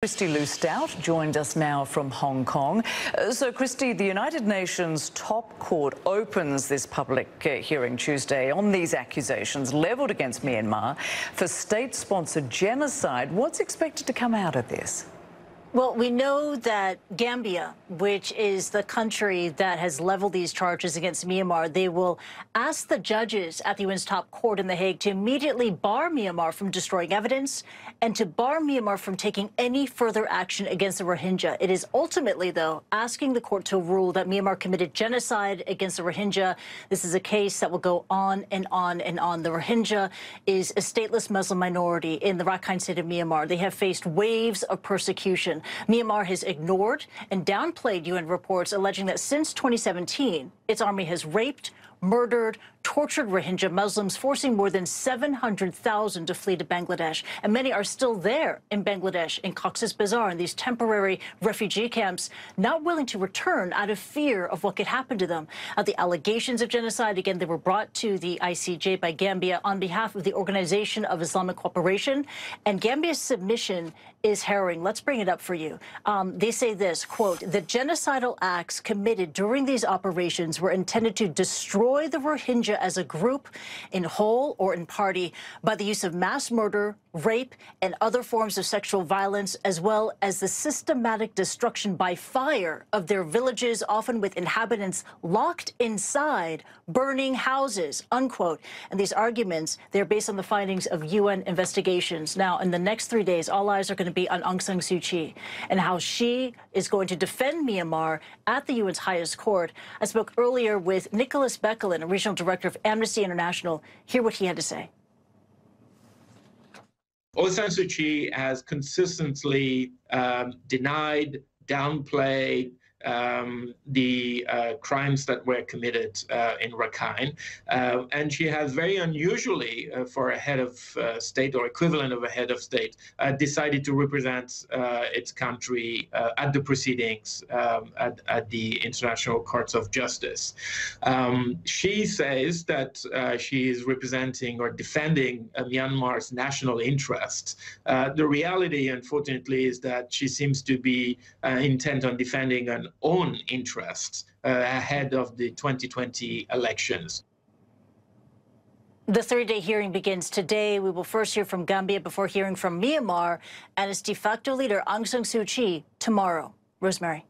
Kristie Lu Stout joined us now from Hong Kong. So, Kristie, the United Nations top court opens this public hearing Tuesday on these accusations levelled against Myanmar for state-sponsored genocide. What's expected to come out of this? Well, we know that Gambia, which is the country that has leveled these charges against Myanmar, they will ask the judges at the UN's top court in The Hague to immediately bar Myanmar from destroying evidence and to bar Myanmar from taking any further action against the Rohingya. It is ultimately, though, asking the court to rule that Myanmar committed genocide against the Rohingya. This is a case that will go on and on and on. The Rohingya is a stateless Muslim minority in the Rakhine state of Myanmar. They have faced waves of persecution. Myanmar has ignored and downplayed UN reports alleging that since 2017, its army has raped, murdered, tortured Rohingya Muslims, forcing more than 700,000 to flee to Bangladesh. And many are still there in Bangladesh, in Cox's Bazar, in these temporary refugee camps, not willing to return out of fear of what could happen to them. The allegations of genocide, again, they were brought to the ICJ by Gambia on behalf of the Organization of Islamic Cooperation. And Gambia's submission is harrowing. Let's bring it up for you. They say this, quote, "The genocidal acts committed during these operations were intended to destroy the Rohingya as a group, in whole or in party, by the use of mass murder, rape, and other forms of sexual violence, as well as the systematic destruction by fire of their villages, often with inhabitants locked inside, burning houses," unquote. And these arguments, they're based on the findings of UN investigations. Now, in the next 3 days, all eyes are going to be on Aung San Suu Kyi and how she is going to defend Myanmar at the UN's highest court. I spoke earlier with Nicholas Bequelin, a regional director of Amnesty International. Hear what he had to say. Aung San Suu Kyi has consistently denied, downplayed the crimes that were committed in Rakhine. And she has very unusually, for a head of state or equivalent of a head of state, decided to represent its country at the proceedings at the International Courts of Justice. She says that she is representing or defending Myanmar's national interests. The reality, unfortunately, is that she seems to be intent on defending an own interests ahead of the 2020 elections. The 3-day hearing begins today. We will first hear from Gambia before hearing from Myanmar and its de facto leader, Aung San Suu Kyi, tomorrow. Rosemary.